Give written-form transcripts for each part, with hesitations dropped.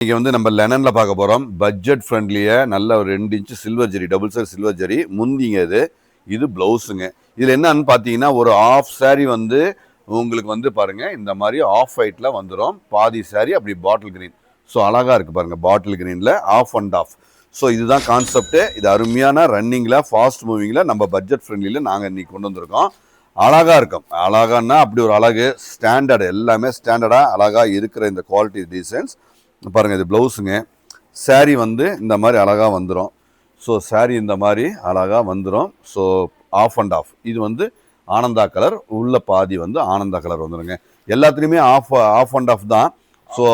இங்கே வந்து நம்ம லெனனில் பார்க்க போகிறோம். பட்ஜெட் ஃப்ரெண்ட்லியாக நல்ல ஒரு 2 இன்ச்சு சில்வர் ஜெரி, டபுள் சைட் சில்வர் ஜெரி முந்திங்க. இது ப்ளவுஸுங்க. இதில் என்னன்னு பார்த்தீங்கன்னா, ஒரு ஆஃப் சாரி வந்து உங்களுக்கு வந்து பாருங்கள், இந்த மாதிரி ஆஃப் ஒயிட்டில் வந்துடும். பாதி சாரி அப்படி பாட்டில் கிரீன். ஸோ அழகாக இருக்குது பாருங்கள், பாட்டில் கிரீனில் ஆஃப் அண்ட் ஆஃப். ஸோ இதுதான் கான்செப்ட்டு. இது அருமையான ரன்னிங்கில், ஃபாஸ்ட் மூவிங்கில், நம்ம பட்ஜெட் ஃப்ரெண்ட்லியில் நாங்கள் இன்றைக்கி கொண்டு வந்திருக்கோம். அழகாக இருக்கும். அழகான்னா அப்படி ஒரு அழகு, ஸ்டாண்டர்டு, எல்லாமே ஸ்டாண்டர்டாக அழகாக இருக்கிற இந்த குவாலிட்டி டிசைன்ஸ் பாருங்கள். இது ப்ளவுஸுங்க. சாரீ வந்து இந்த மாதிரி அழகாக வந்துடும். ஸோ சாரீ இந்த மாதிரி அழகாக வந்துடும். So off and off. இது வந்து ஆனந்தா கலர், உள்ள பாதி வந்து ஆனந்தா கலர் வந்துடுங்க. எல்லாத்துலேயுமே ஆஃப் அண்ட் ஆஃப் தான். So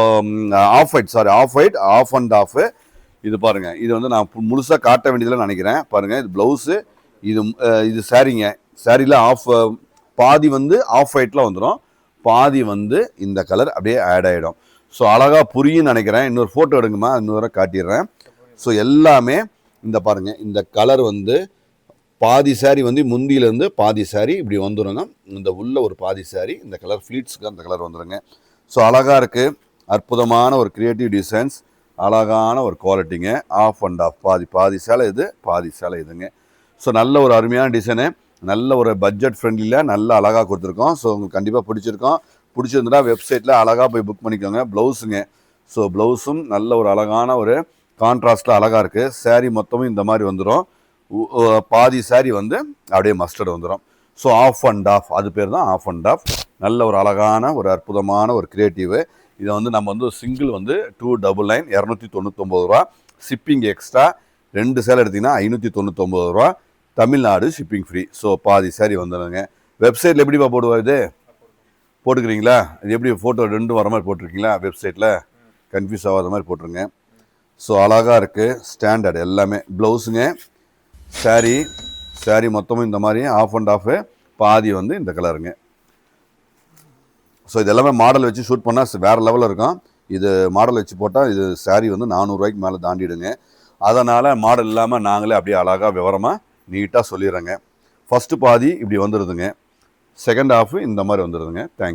off white, sorry off white, off and off. இது பாருங்கள், இது வந்து நான் முழுசாக காட்ட வேண்டியதில் நினைக்கிறேன். பாருங்கள், இது ப்ளவுஸு, இது சாரீங்க. சாரியில் பாதி வந்து ஆஃப் ஒயிட்டில் வந்துடும், பாதி வந்து இந்த கலர் அப்படியே ஆட் ஆகிடும். ஸோ அழகாக புரியும்னு நினைக்கிறேன். இன்னொரு ஃபோட்டோ எடுங்கம்மா, இன்னொரு காட்டிடுறேன். ஸோ எல்லாமே இந்த பாருங்கள், இந்த கலர் வந்து பாதி சாரி வந்து முந்தியிலேருந்து பாதி சாரி இப்படி வந்துடுங்க. இந்த உள்ள ஒரு பாதி சாரி இந்த கலர் ஃப்ளீட்ஸுக்கு அந்த கலர் வந்துடுங்க. ஸோ அழகாக இருக்குது. அற்புதமான ஒரு க்ரியேட்டிவ் டிசைன்ஸ், அழகான ஒரு குவாலிட்டிங்க. ஆஃப் அண்ட் ஆஃப், பாதி சேலை இது, பாதி சேலை இதுங்க. ஸோ நல்ல ஒரு அருமையான டிசைனு, நல்ல ஒரு பட்ஜெட் ஃப்ரெண்ட்லியில் நல்ல அழகாக கொடுத்துருக்கோம். ஸோ உங்களுக்கு கண்டிப்பாக பிடிச்சிருக்கோம். பிடிச்சிருந்தா வெப்சைட்டில் அழகாக போய் புக் பண்ணிக்கோங்க. ப்ளவுஸுங்க. ஸோ ப்ளவுஸும் நல்ல ஒரு அழகான ஒரு கான்ட்ராஸ்ட்டில் அழகாக இருக்குது. சாரீ மொத்தமும் இந்த மாதிரி வந்துடும். பாதி சாரீ வந்து அப்படியே மஸ்டர்டு வந்துடும். ஸோ ஆஃப் அண்ட் ஆஃப், அது பேர் தான் ஆஃப் அண்ட் ஆஃப். நல்ல ஒரு அழகான ஒரு அற்புதமான ஒரு கிரியேட்டிவு. இதை வந்து நம்ம வந்து சிங்கிள் வந்து 299 299 ரூபா. Shipping extra. 2 சேலை எடுத்திங்கன்னா 599 ரூபா. Tamil Nadu shipping free. ஸோ பாதி சாரீ வந்துடுங்க. வெப்சைட்டில் எப்படிப்பா போடுவா இது போட்டுக்கிறீங்களா? இது எப்படி ஃபோட்டோ 2 வர மாதிரி போட்டிருக்கீங்களா? வெப்சைட்டில் கன்ஃபியூஸ் ஆகாத மாதிரி போட்டுருங்க. ஸோ அழகாக இருக்குது, ஸ்டாண்டர்ட் எல்லாமே. ப்ளவுஸுங்க. சாரீ மொத்தமும் இந்த மாதிரி ஆஃப் அண்ட் ஆஃபு, பாதி வந்து இந்த கலருங்க. ஸோ இது எல்லாமே மாடல் வச்சு ஷூட் பண்ணால் வேறு லெவலில் இருக்கும். இது மாடல் வச்சு போட்டால் இது சாரீ வந்து 400 ரூபாய்க்கு மேலே தாண்டிடுங்க. அதனால் மாடல் இல்லாமல் நாங்களே அப்படியே அழகாக விவரமாக நீட்டாக சொல்லிடுறேங்க. ஃபஸ்ட்டு பாதி இப்படி வந்துடுதுங்க, செகண்ட் ஹாஃபு இந்த மாதிரி வந்துடுதுங்க. தேங்க்யூ.